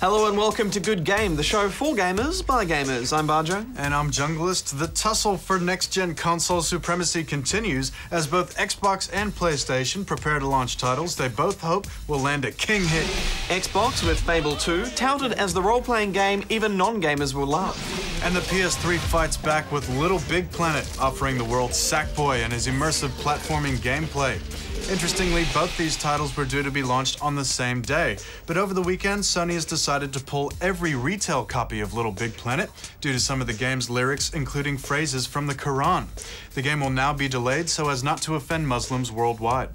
Hello and welcome to Good Game, the show for gamers by gamers. I'm Bajo. And I'm Junglist. The tussle for next-gen console supremacy continues as both Xbox and PlayStation prepare to launch titles they both hope will land a king hit. Xbox with Fable 2, touted as the role-playing game even non-gamers will love. And the PS3 fights back with LittleBigPlanet, offering the world Sackboy and his immersive platforming gameplay. Interestingly, both these titles were due to be launched on the same day, but over the weekend, Sony has decided to pull every retail copy of LittleBigPlanet due to some of the game's lyrics, including phrases from the Quran. The game will now be delayed so as not to offend Muslims worldwide.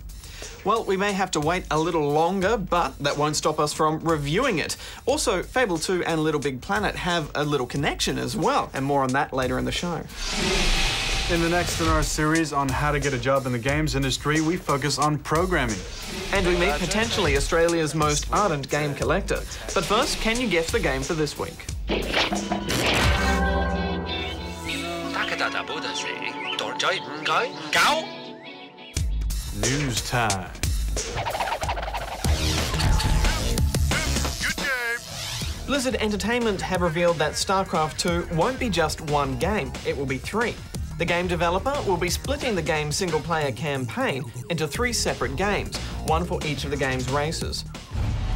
Well, we may have to wait a little longer, but that won't stop us from reviewing it. Also, Fable 2 and LittleBigPlanet have a little connection as well, and more on that later in the show. In the next in our series on how to get a job in the games industry, we focus on programming. And we meet potentially Australia's most ardent game collector. But first, can you guess the game for this week? News time. Good game. Blizzard Entertainment have revealed that Starcraft 2 won't be just one game, it will be 3. The game developer will be splitting the game's single-player campaign into 3 separate games, one for each of the game's races.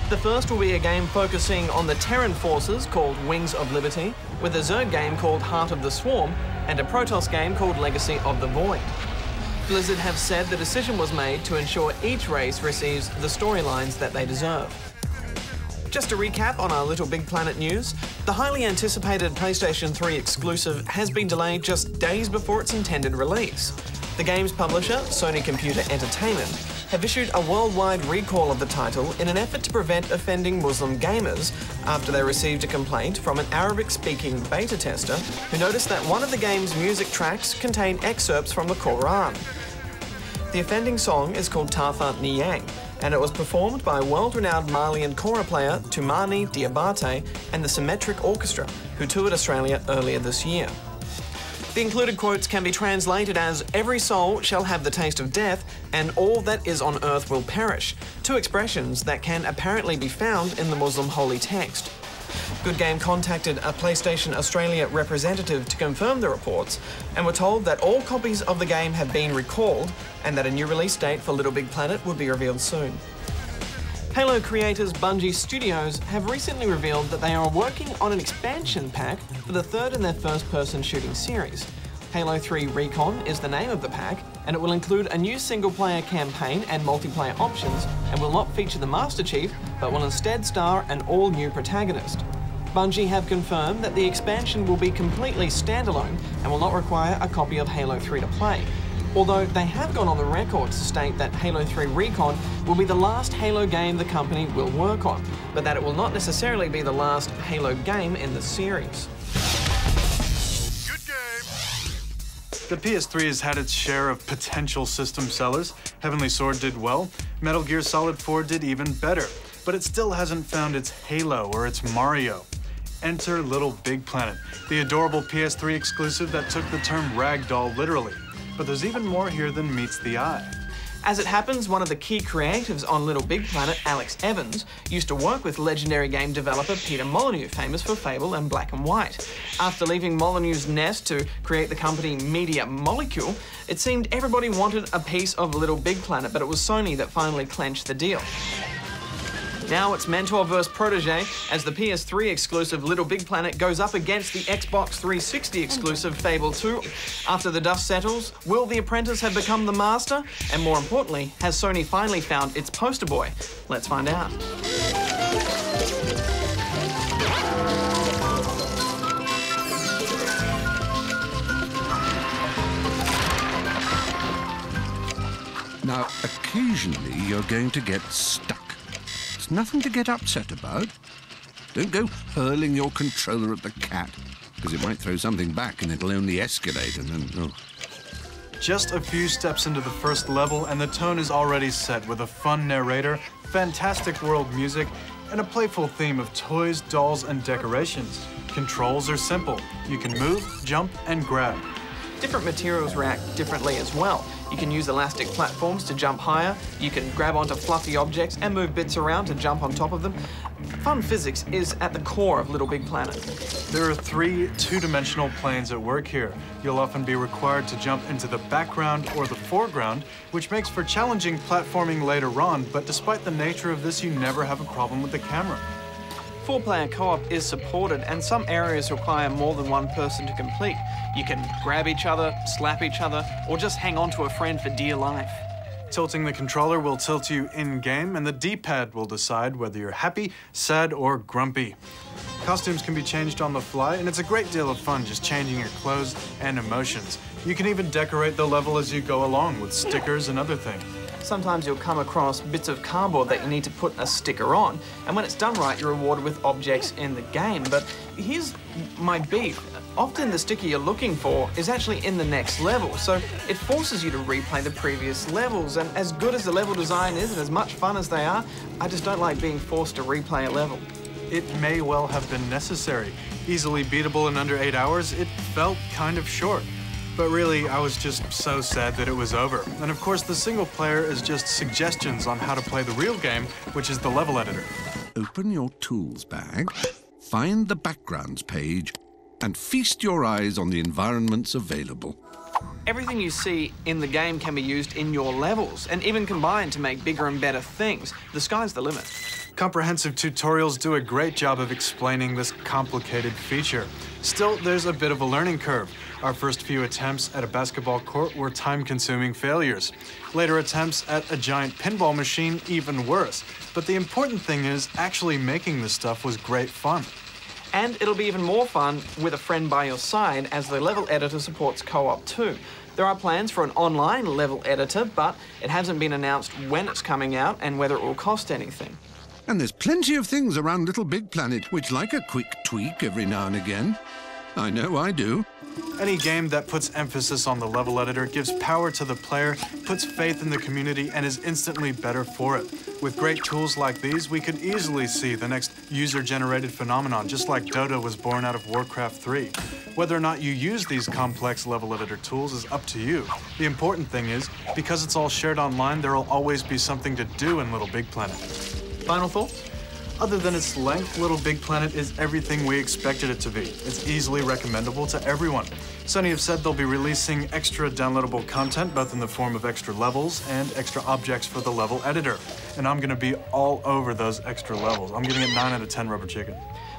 The first will be a game focusing on the Terran forces called Wings of Liberty, with a Zerg game called Heart of the Swarm, and a Protoss game called Legacy of the Void. Blizzard have said the decision was made to ensure each race receives the storylines that they deserve. Just to recap on our LittleBigPlanet news, the highly anticipated PlayStation 3 exclusive has been delayed just days before its intended release. The game's publisher, Sony Computer Entertainment, have issued a worldwide recall of the title in an effort to prevent offending Muslim gamers after they received a complaint from an Arabic-speaking beta tester who noticed that one of the game's music tracks contained excerpts from the Quran. The offending song is called Tarfa Niyang, and it was performed by world-renowned Malian kora player Toumani Diabate and the Symmetric Orchestra, who toured Australia earlier this year. The included quotes can be translated as, "Every soul shall have the taste of death, and all that is on earth will perish," 2 expressions that can apparently be found in the Muslim holy text. Good Game contacted a PlayStation Australia representative to confirm the reports and were told that all copies of the game have been recalled and that a new release date for LittleBigPlanet would be revealed soon. Halo creators Bungie Studios have recently revealed that they are working on an expansion pack for the third in their first-person shooting series. Halo 3 Recon is the name of the pack, and it will include a new single-player campaign and multiplayer options, and will not feature the Master Chief, but will instead star an all-new protagonist. Bungie have confirmed that the expansion will be completely standalone and will not require a copy of Halo 3 to play, although they have gone on the record to state that Halo 3 Recon will be the last Halo game the company will work on, but that it will not necessarily be the last Halo game in the series. The PS3 has had its share of potential system sellers. Heavenly Sword did well, Metal Gear Solid 4 did even better, but it still hasn't found its Halo or its Mario. Enter LittleBigPlanet, the adorable PS3 exclusive that took the term ragdoll literally. But there's even more here than meets the eye. As it happens, one of the key creatives on LittleBigPlanet, Alex Evans, used to work with legendary game developer Peter Molyneux, famous for Fable and Black and White. After leaving Molyneux's nest to create the company Media Molecule, it seemed everybody wanted a piece of LittleBigPlanet, but it was Sony that finally clenched the deal. Now it's mentor versus protege as the PS3 exclusive LittleBigPlanet goes up against the Xbox 360 exclusive Fable 2. After the dust settles, will the apprentice have become the master? And more importantly, has Sony finally found its poster boy? Let's find out. Now, occasionally you're going to get stuck. It's nothing to get upset about. Don't go hurling your controller at the cat, because it might throw something back and it'll only escalate and then... Oh. Just a few steps into the first level and the tone is already set with a fun narrator, fantastic world music, and a playful theme of toys, dolls, and decorations. Controls are simple. You can move, jump, and grab. Different materials react differently as well. You can use elastic platforms to jump higher, you can grab onto fluffy objects and move bits around to jump on top of them. Fun physics is at the core of LittleBigPlanet. There are 3 two-dimensional planes at work here. You'll often be required to jump into the background or the foreground, which makes for challenging platforming later on, but despite the nature of this, you never have a problem with the camera. 4-player co-op is supported, and some areas require more than one person to complete. You can grab each other, slap each other, or just hang on to a friend for dear life. Tilting the controller will tilt you in-game, and the D-pad will decide whether you're happy, sad, or grumpy. Costumes can be changed on the fly, and it's a great deal of fun just changing your clothes and emotions. You can even decorate the level as you go along with stickers and other things. Sometimes you'll come across bits of cardboard that you need to put a sticker on, and when it's done right, you're rewarded with objects in the game. But here's my beef. Often the sticker you're looking for is actually in the next level, so it forces you to replay the previous levels, and as good as the level design is and as much fun as they are, I just don't like being forced to replay a level. It may well have been necessary. Easily beatable in under 8 hours, it felt kind of short. But really, I was just so sad that it was over. And of course, the single player is just suggestions on how to play the real game, which is the level editor. Open your tools bag, find the backgrounds page, and feast your eyes on the environments available. Everything you see in the game can be used in your levels, and even combined to make bigger and better things. The sky's the limit. Comprehensive tutorials do a great job of explaining this complicated feature. Still, there's a bit of a learning curve. Our first few attempts at a basketball court were time-consuming failures. Later attempts at a giant pinball machine, even worse. But the important thing is, actually making this stuff was great fun. And it'll be even more fun with a friend by your side, as the level editor supports co-op too. There are plans for an online level editor, but it hasn't been announced when it's coming out and whether it will cost anything. And there's plenty of things around LittleBigPlanet which like a quick tweak every now and again. I know I do. Any game that puts emphasis on the level editor gives power to the player, puts faith in the community, and is instantly better for it. With great tools like these, we could easily see the next user-generated phenomenon, just like Dota was born out of Warcraft 3. Whether or not you use these complex level editor tools is up to you. The important thing is, because it's all shared online, there will always be something to do in LittleBigPlanet. Final thoughts? Other than its length, LittleBigPlanet is everything we expected it to be. It's easily recommendable to everyone. Sony have said they'll be releasing extra downloadable content, both in the form of extra levels and extra objects for the level editor. And I'm gonna be all over those extra levels. I'm giving it 9 out of 10 rubber chicken.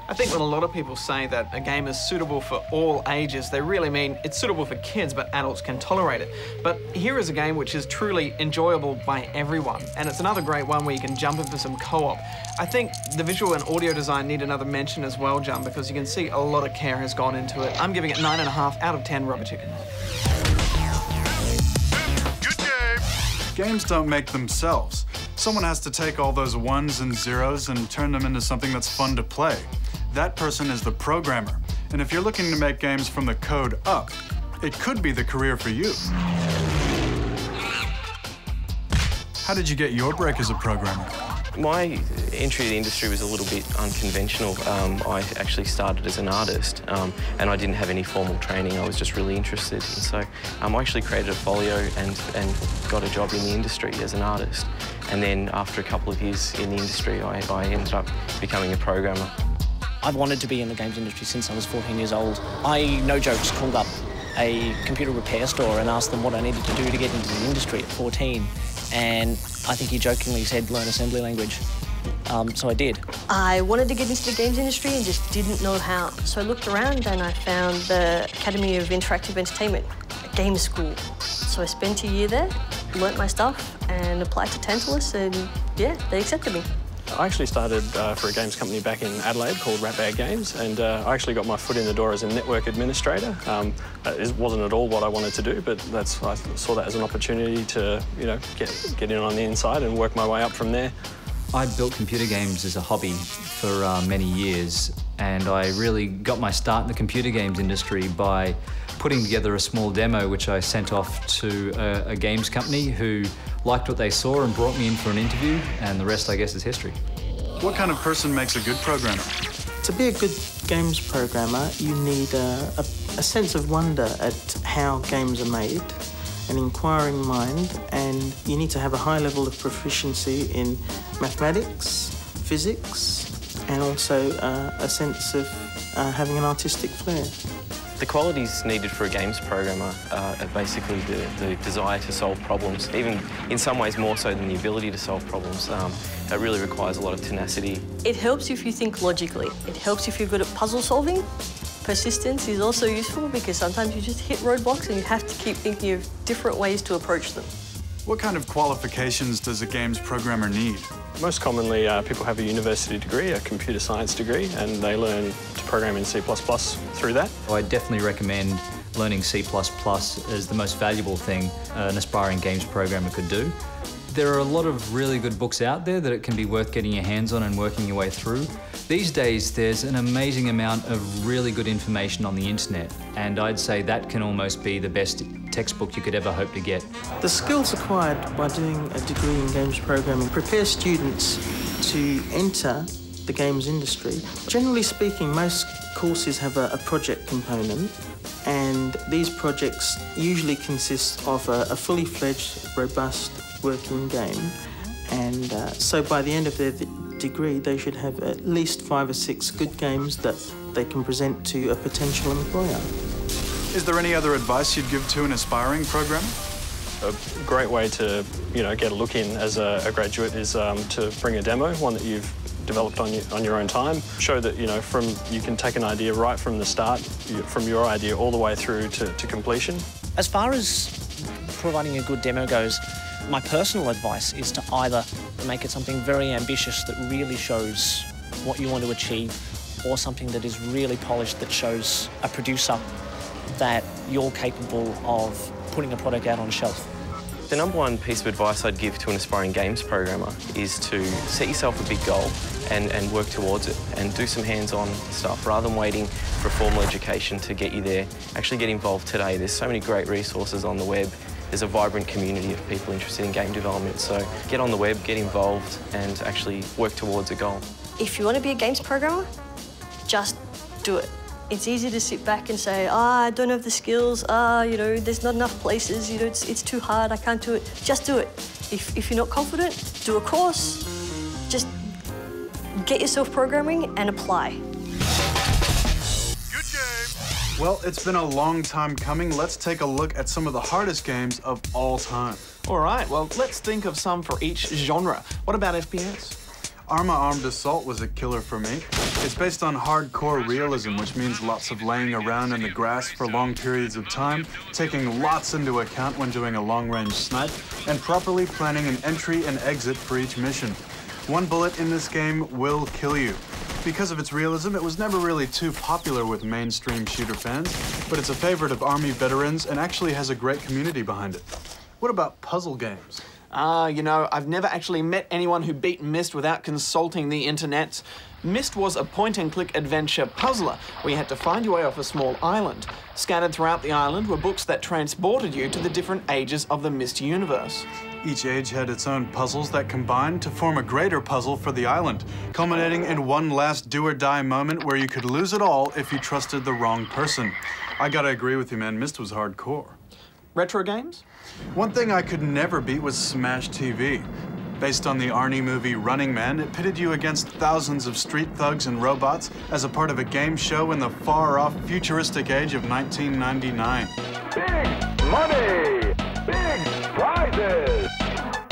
I think when a lot of people say that a game is suitable for all ages, they really mean it's suitable for kids, but adults can tolerate it. But here is a game which is truly enjoyable by everyone, and it's another great one where you can jump in for some co-op. I think the visual and audio design need another mention as well, Jung, because you can see a lot of care has gone into it. I'm giving it 9.5 out of 10 rubber chickens. Good game! Games don't make themselves. Someone has to take all those ones and zeros and turn them into something that's fun to play. That person is the programmer. And if you're looking to make games from the code up, it could be the career for you. How did you get your break as a programmer? My entry to the industry was a little bit unconventional. I actually started as an artist, and I didn't have any formal training. I was just really interested. And so I actually created a folio and got a job in the industry as an artist. And then after a couple of years in the industry, I ended up becoming a programmer. I've wanted to be in the games industry since I was 14 years old. I, no jokes, called up a computer repair store and asked them what I needed to do to get into the industry at 14. And I think he jokingly said, learn assembly language. So I did. I wanted to get into the games industry and just didn't know how. So I looked around and I found the Academy of Interactive Entertainment, a game school. So I spent a year there, learnt my stuff and applied to Tantalus, and yeah, they accepted me. I actually started for a games company back in Adelaide called Ratbag Games, and I actually got my foot in the door as a network administrator. It wasn't at all what I wanted to do, but I saw that as an opportunity to, get in on the inside and work my way up from there. I built computer games as a hobby for many years, and I really got my start in the computer games industry by putting together a small demo which I sent off to a games company who liked what they saw and brought me in for an interview, and the rest, I guess, is history. What kind of person makes a good programmer? To be a good games programmer, you need a sense of wonder at how games are made, an inquiring mind, and you need to have a high level of proficiency in mathematics, physics, and also a sense of having an artistic flair. The qualities needed for a games programmer are basically the desire to solve problems, even in some ways more so than the ability to solve problems. It really requires a lot of tenacity. It helps if you think logically. It helps if you're good at puzzle solving. Persistence is also useful because sometimes you just hit roadblocks and you have to keep thinking of different ways to approach them. What kind of qualifications does a games programmer need? Most commonly, people have a university degree, a computer science degree, and they learn to program in C++ through that. I definitely recommend learning C++ as the most valuable thing an aspiring games programmer could do. There are a lot of really good books out there that it can be worth getting your hands on and working your way through. These days, there's an amazing amount of really good information on the internet, and I'd say that can almost be the best textbook you could ever hope to get. The skills acquired by doing a degree in games programming prepare students to enter the games industry. Generally speaking, most courses have a project component, and these projects usually consist of a fully fledged, robust working game, and so by the end of their degree they should have at least 5 or 6 good games that they can present to a potential employer. Is there any other advice you'd give to an aspiring programmer? A great way to get a look in as a graduate is to bring a demo, one that you've developed on your own time. Show that you can take an idea right from the start, from your idea all the way through to completion. As far as providing a good demo goes, my personal advice is to either make it something very ambitious that really shows what you want to achieve, or something that is really polished that shows a producer that you're capable of putting a product out on a shelf. The number one piece of advice I'd give to an aspiring games programmer is to set yourself a big goal and work towards it and do some hands-on stuff rather than waiting for a formal education to get you there. Actually get involved today. There's so many great resources on the web. There's a vibrant community of people interested in game development, so get on the web, get involved and actually work towards a goal. If you want to be a games programmer, just do it. It's easy to sit back and say, I don't have the skills, there's not enough places, it's too hard, I can't do it. Just do it. If you're not confident, do a course, just get yourself programming and apply. Good game. Well, it's been a long time coming. Let's take a look at some of the hardest games of all time. All right, well, let's think of some for each genre. What about FPS? Armed Assault was a killer for me. It's based on hardcore realism, which means lots of laying around in the grass for long periods of time, taking lots into account when doing a long-range snipe, and properly planning an entry and exit for each mission. One bullet in this game will kill you. Because of its realism, it was never really too popular with mainstream shooter fans, but it's a favorite of Army veterans and actually has a great community behind it. What about puzzle games? I've never actually met anyone who beat Myst without consulting the internet. Myst was a point-and-click adventure puzzler where you had to find your way off a small island. Scattered throughout the island were books that transported you to the different ages of the Myst universe. Each age had its own puzzles that combined to form a greater puzzle for the island, culminating in one last do-or-die moment where you could lose it all if you trusted the wrong person. I gotta agree with you, man. Myst was hardcore. Retro games? One thing I could never beat was Smash TV. Based on the Arnie movie Running Man, it pitted you against thousands of street thugs and robots as a part of a game show in the far-off futuristic age of 1999. Big money! Big prizes!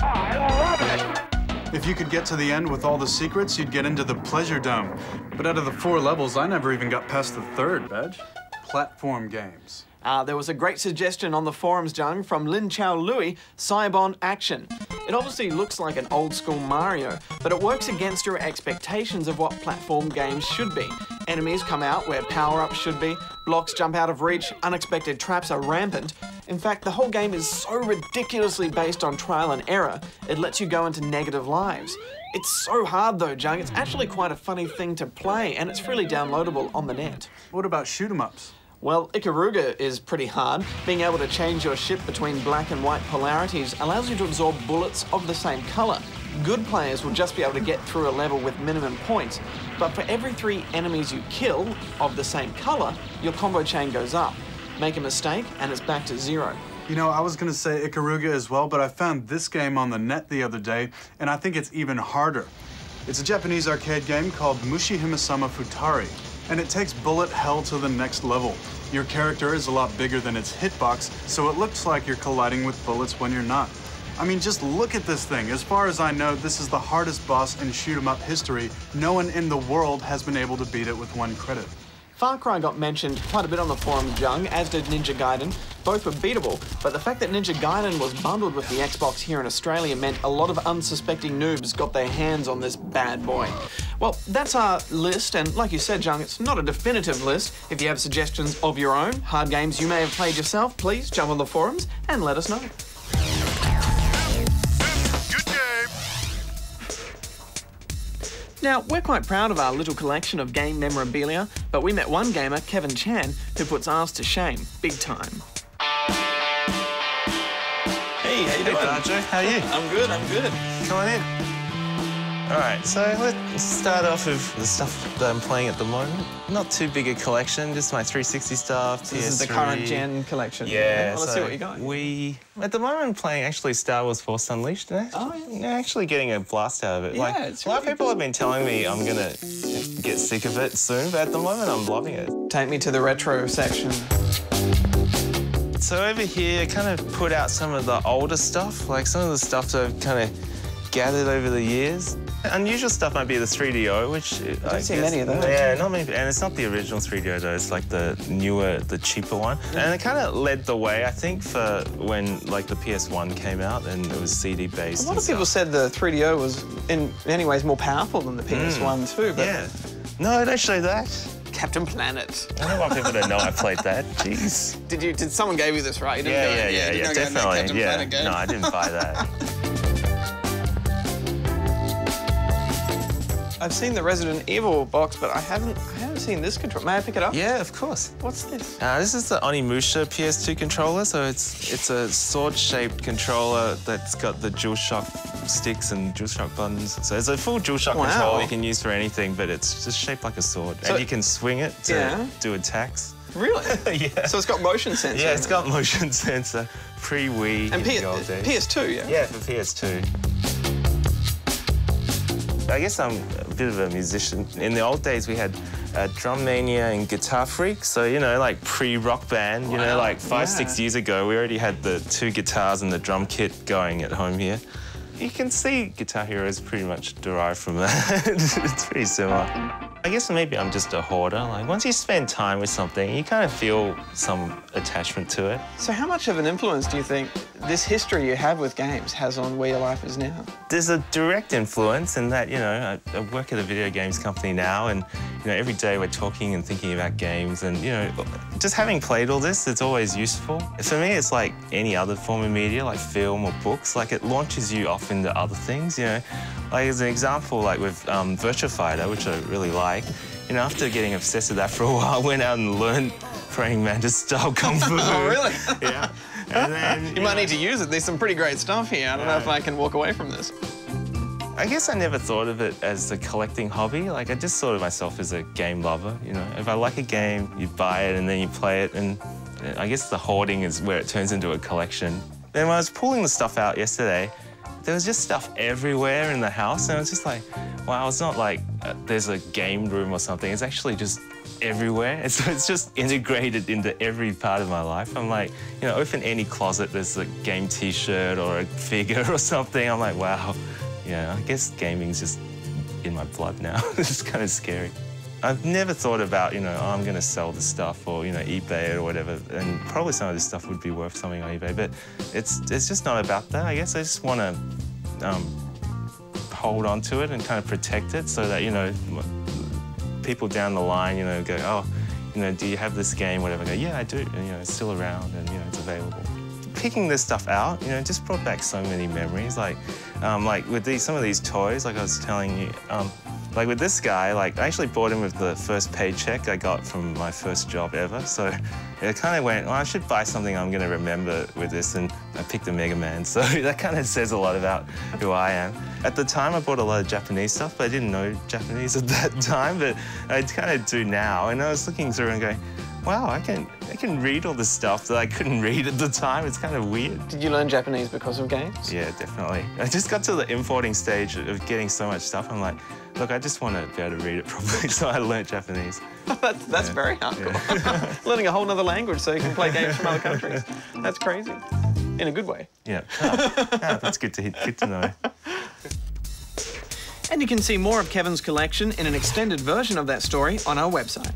I love it! If you could get to the end with all the secrets, you'd get into the Pleasure Dome. But out of the 4 levels, I never even got past the 3rd, Badge. Platform games. There was a great suggestion on the forums, Jung, from Lin Chao Louis, Cybon Action. It obviously looks like an old-school Mario, but it works against your expectations of what platform games should be. Enemies come out where power-ups should be, blocks jump out of reach, unexpected traps are rampant. In fact, the whole game is so ridiculously based on trial and error, it lets you go into negative lives. It's so hard though, Jung, it's actually quite a funny thing to play, and it's freely downloadable on the net. What about shoot-'em-ups? Well, Ikaruga is pretty hard. Being able to change your ship between black and white polarities allows you to absorb bullets of the same colour. Good players will just be able to get through a level with minimum points, but for every 3 enemies you kill of the same colour, your combo chain goes up. Make a mistake and it's back to 0. You know, I was gonna say Ikaruga as well, but I found this game on the net the other day, and I think it's even harder. It's a Japanese arcade game called Mushi Himasama Futari, and it takes bullet hell to the next level. Your character is a lot bigger than its hitbox, so it looks like you're colliding with bullets when you're not. I mean, just look at this thing. As far as I know, this is the hardest boss in shoot-'em-up history. No one in the world has been able to beat it with 1 credit. Far Cry got mentioned quite a bit on the forum, Jung, as did Ninja Gaiden. Both were beatable, but the fact that Ninja Gaiden was bundled with the Xbox here in Australia meant a lot of unsuspecting noobs got their hands on this bad boy. Well, that's our list, and like you said, Jung, it's not a definitive list. If you have suggestions of your own, hard games you may have played yourself, please jump on the forums and let us know. Now, we're quite proud of our little collection of game memorabilia, but we met one gamer, Kevin Chan, who puts ours to shame, big time. Hey, how you doing? Bajo, how are you? I'm good, I'm good. Come on in. All right, so let's start off with the stuff that I'm playing at the moment. Not too big a collection, just my 360 stuff, PS3. This is the current gen collection. Yeah. Well, let's see what you got. At the moment, I'm playing actually Star Wars Force Unleashed. And actually getting a blast out of it. Yeah, like, it's a lot of really people have been telling me I'm gonna get sick of it soon, but at the moment, I'm loving it. Take me to the retro section. So over here, I kind of put out some of the older stuff, like some of the stuff that I've kind of gathered over the years. Unusual stuff might be the 3DO, which I don't see many of those. Yeah, not many, and it's not the original 3DO though. It's like the newer, the cheaper one. And it kind of led the way, I think, for when like the PS1 came out and it was CD based. A lot of people said the 3DO was in many ways more powerful than the PS1 too. But yeah. No, don't show that. Captain Planet. I don't want people to know I played that. Jeez. Did someone gave you this, right? You didn't Yeah, definitely. Yeah. No, I didn't buy that. I've seen the Resident Evil box, but I haven't seen this controller. May I pick it up? Yeah, of course. What's this? This is the Onimusha PS2 controller. So it's a sword-shaped controller that's got the DualShock sticks and DualShock buttons. So it's a full DualShock controller you can use for anything, but it's just shaped like a sword. So, and you can swing it to do attacks. Really? Yeah. So it's got motion sensor. Yeah, it's got motion sensor. Pre-Wii and in the old days. PS2, yeah? Yeah, for PS2. I guess I'm a bit of a musician. In the old days, we had Drum Mania and Guitar Freak. So, you know, like pre-Rock Band, you know, like 5-6 years ago, we already had the 2 guitars and the drum kit going at home here. You can see Guitar Hero is pretty much derived from that. It's pretty similar. I guess maybe I'm just a hoarder. Like, once you spend time with something, you kind of feel some attachment to it. So how much of an influence do you think this history you have with games has on where your life is now? There's a direct influence in that, you know, I work at a video games company now, and, you know, every day we're talking and thinking about games, and, you know, just having played all this, it's always useful. For me, it's like any other form of media, like film or books, like it launches you off into other things, you know. Like, as an example, like with Virtua Fighter, which I really like, you know, after getting obsessed with that for a while, I went out and learned Praying Mantis-style Kung Fu. Oh, really? Yeah. And then, you might need to use it. There's some pretty great stuff here. I don't know if I can walk away from this. I guess I never thought of it as a collecting hobby. Like, I just thought of myself as a game lover, you know. If I like a game, you buy it and then you play it, and I guess the hoarding is where it turns into a collection. And when I was pulling the stuff out yesterday, there was just stuff everywhere in the house, and I was just like, wow, it's not like there's a game room or something. It's actually just everywhere. It's just integrated into every part of my life. I'm like, you know, open any closet, there's a game T-shirt or a figure or something. I'm like, wow, yeah, I guess gaming's just in my blood now. It's kind of scary. I've never thought about, you know, oh, I'm going to sell this stuff or, you know, eBay it or whatever. And probably some of this stuff would be worth something on eBay, but it's just not about that. I guess I just want to hold on to it and kind of protect it so that, you know, people down the line, you know, go, oh, you know, do you have this game, whatever. I go, yeah, I do. And, you know, it's still around and, you know, it's available. Picking this stuff out, you know, just brought back so many memories. Like with some of these toys, like I was telling you, like with this guy, like I actually bought him with the first paycheck I got from my first job ever. So it kind of went, well, I should buy something I'm going to remember with this, and I picked a Mega Man. So that kind of says a lot about who I am. At the time, I bought a lot of Japanese stuff, but I didn't know Japanese at that time, but I kind of do now. And I was looking through and going, wow, I can read all this stuff that I couldn't read at the time. It's kind of weird. Did you learn Japanese because of games? Yeah, definitely. I just got to the importing stage of getting so much stuff. I'm like, look, I just want to be able to read it properly, so I learned Japanese. That's very hardcore. Yeah. Learning a whole nother language so you can play games from other countries. That's crazy. In a good way. Yeah. That's good to know. And you can see more of Kevin's collection in an extended version of that story on our website.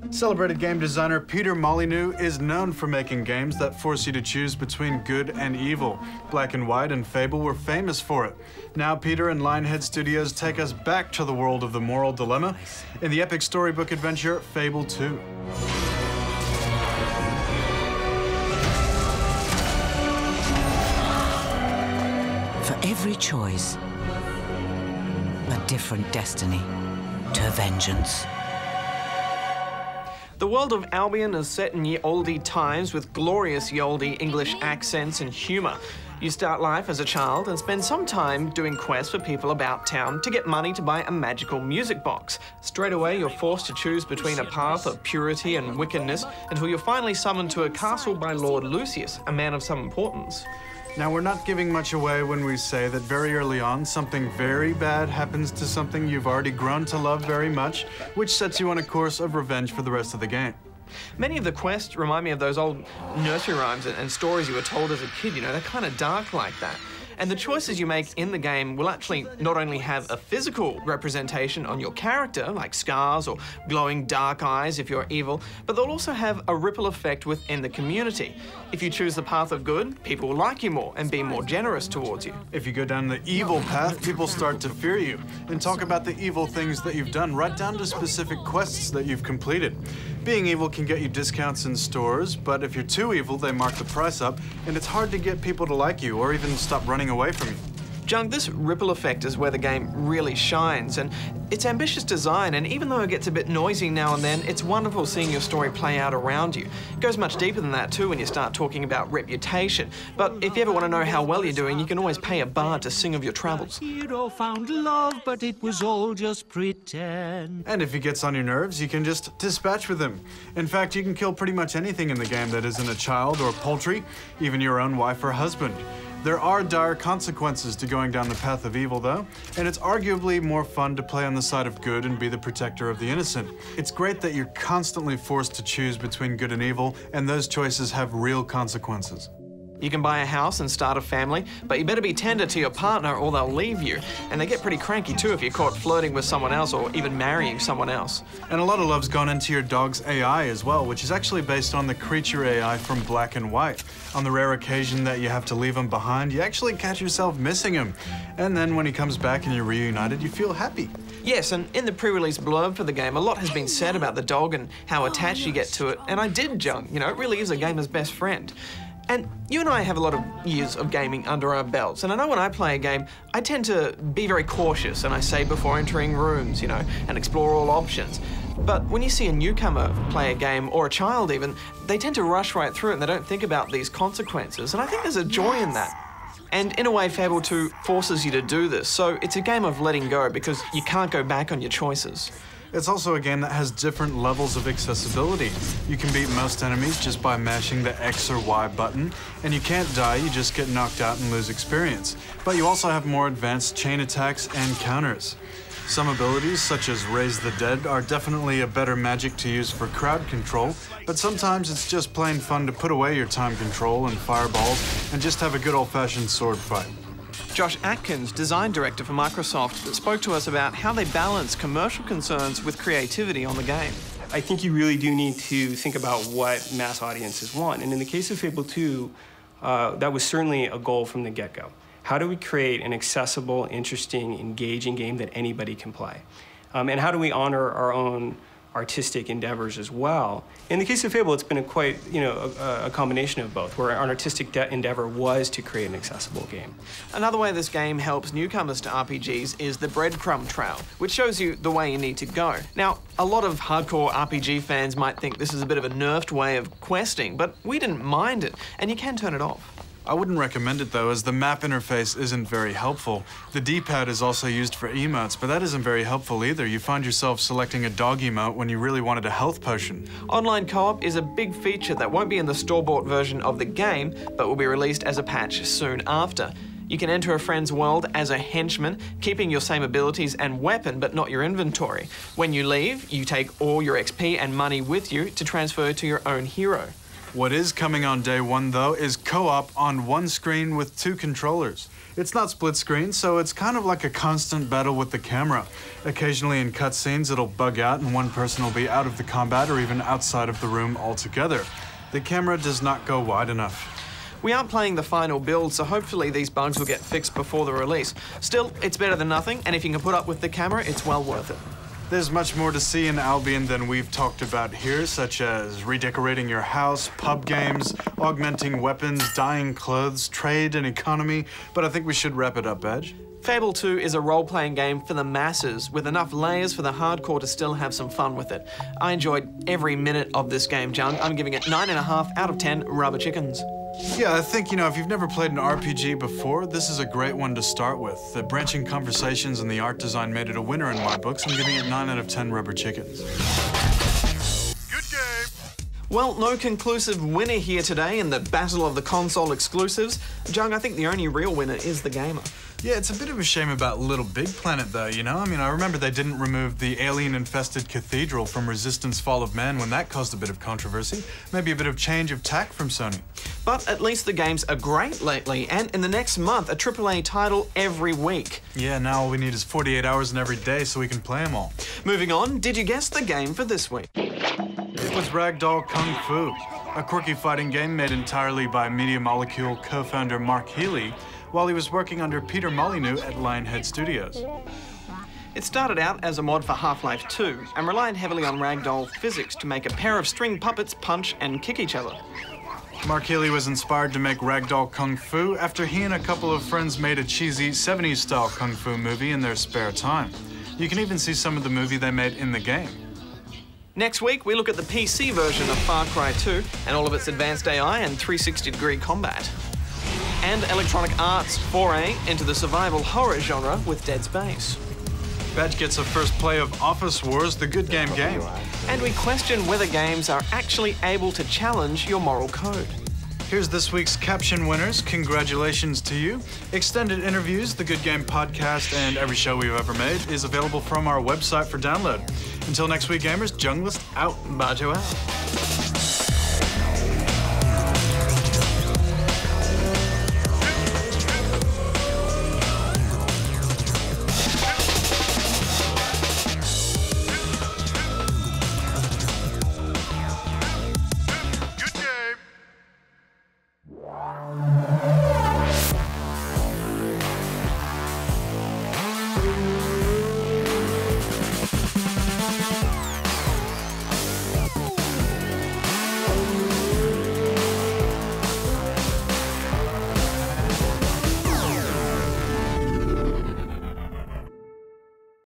Celebrated game designer Peter Molyneux is known for making games that force you to choose between good and evil. Black and White and Fable were famous for it. Now Peter and Lionhead Studios take us back to the world of the moral dilemma in the epic storybook adventure Fable 2. For every choice, a different destiny to vengeance. The world of Albion is set in ye olde times with glorious ye olde English accents and humour. You start life as a child and spend some time doing quests for people about town to get money to buy a magical music box. Straight away, you're forced to choose between a path of purity and wickedness until you're finally summoned to a castle by Lord Lucius, a man of some importance. Now, we're not giving much away when we say that very early on, something very bad happens to something you've already grown to love very much, which sets you on a course of revenge for the rest of the game. Many of the quests remind me of those old nursery rhymes and stories you were told as a kid, you know, they're kind of dark like that. And the choices you make in the game will actually not only have a physical representation on your character, like scars or glowing dark eyes if you're evil, but they'll also have a ripple effect within the community. If you choose the path of good, people will like you more and be more generous towards you. If you go down the evil path, people start to fear you and talk about the evil things that you've done, right down to specific quests that you've completed. Being evil can get you discounts in stores, but if you're too evil, they mark the price up, and it's hard to get people to like you or even stop running away from you. Jung, this ripple effect is where the game really shines, and it's ambitious design, and even though it gets a bit noisy now and then, it's wonderful seeing your story play out around you. It goes much deeper than that too when you start talking about reputation. But if you ever want to know how well you're doing, you can always pay a bard to sing of your travels. Hero found love, but it was all just pretend. And if he gets on your nerves, you can just dispatch with him. In fact, you can kill pretty much anything in the game that isn't a child or poultry, even your own wife or husband. There are dire consequences to going down the path of evil, though, and it's arguably more fun to play on the side of good and be the protector of the innocent. It's great that you're constantly forced to choose between good and evil, and those choices have real consequences. You can buy a house and start a family, but you better be tender to your partner or they'll leave you. And they get pretty cranky too if you're caught flirting with someone else or even marrying someone else. And a lot of love's gone into your dog's AI as well, which is actually based on the creature AI from Black and White. On the rare occasion that you have to leave him behind, you actually catch yourself missing him. And then when he comes back and you're reunited, you feel happy. Yes, and in the pre-release blurb for the game, a lot has been said about the dog and how attached you get to it. And I did, Jung. You know, it really is a gamer's best friend. And you and I have a lot of years of gaming under our belts, and I know when I play a game, I tend to be very cautious, and I say before entering rooms, you know, and explore all options. But when you see a newcomer play a game, or a child even, they tend to rush right through it and they don't think about these consequences, and I think there's a joy in that. And in a way, Fable 2 forces you to do this, so it's a game of letting go because you can't go back on your choices. It's also a game that has different levels of accessibility. You can beat most enemies just by mashing the X or Y button, and you can't die, you just get knocked out and lose experience. But you also have more advanced chain attacks and counters. Some abilities, such as Raise the Dead, are definitely a better magic to use for crowd control, but sometimes it's just plain fun to put away your time control and fireballs and just have a good old-fashioned sword fight. Josh Atkins, design director for Microsoft, spoke to us about how they balance commercial concerns with creativity on the game. I think you really do need to think about what mass audiences want. And in the case of Fable 2, that was certainly a goal from the get-go. How do we create an accessible, interesting, engaging game that anybody can play? And how do we honor our own artistic endeavors as well? In the case of Fable, it's been a combination of both, where our artistic endeavor was to create an accessible game. Another way this game helps newcomers to RPGs is the breadcrumb trail, which shows you the way you need to go. Now, a lot of hardcore RPG fans might think this is a bit of a nerfed way of questing, but we didn't mind it, and you can turn it off. I wouldn't recommend it though, as the map interface isn't very helpful. The D-pad is also used for emotes, but that isn't very helpful either. You find yourself selecting a dog emote when you really wanted a health potion. Online co-op is a big feature that won't be in the store-bought version of the game, but will be released as a patch soon after. You can enter a friend's world as a henchman, keeping your same abilities and weapon, but not your inventory. When you leave, you take all your XP and money with you to transfer to your own hero. What is coming on day one, though, is co-op on one screen with 2 controllers. It's not split screen, so it's kind of like a constant battle with the camera. Occasionally in cutscenes, it'll bug out and one person will be out of the combat or even outside of the room altogether. The camera does not go wide enough. We aren't playing the final build, so hopefully these bugs will get fixed before the release. Still, it's better than nothing, and if you can put up with the camera, it's well worth it. There's much more to see in Albion than we've talked about here, such as redecorating your house, pub games, augmenting weapons, dyeing clothes, trade and economy, but I think we should wrap it up, Badge. Fable 2 is a role-playing game for the masses, with enough layers for the hardcore to still have some fun with it. I enjoyed every minute of this game, Jung. I'm giving it 9.5 out of 10 rubber chickens. Yeah, I think, if you've never played an RPG before, this is a great one to start with. The branching conversations and the art design made it a winner in my books. I'm giving it 9 out of 10 rubber chickens. Good game. Well, no conclusive winner here today in the battle of the console exclusives. Jung, I think the only real winner is the gamer. Yeah, it's a bit of a shame about LittleBigPlanet, though, I remember they didn't remove the alien-infested cathedral from Resistance Fall of Man when that caused a bit of controversy. Maybe a bit of change of tack from Sony. But at least the games are great lately, and in the next month, a AAA title every week. Yeah, now all we need is 48 hours in every day so we can play them all. Moving on, did you guess the game for this week? It was Ragdoll Kung Fu, a quirky fighting game made entirely by Media Molecule co-founder Mark Healy, while he was working under Peter Molyneux at Lionhead Studios. It started out as a mod for Half-Life 2 and relied heavily on ragdoll physics to make a pair of string puppets punch and kick each other. Mark Healy was inspired to make Ragdoll Kung Fu after he and a couple of friends made a cheesy 70s-style Kung Fu movie in their spare time. You can even see some of the movie they made in the game. Next week, we look at the PC version of Far Cry 2 and all of its advanced AI and 360-degree combat. And Electronic Arts' foray into the survival horror genre with Dead Space. Badge gets a first play of Office Wars, the good game. And we question whether games are actually able to challenge your moral code. Here's this week's caption winners. Congratulations to you. Extended interviews, the Good Game podcast, and every show we've ever made is available from our website for download. Until next week, gamers, Junglist out. Bajo out.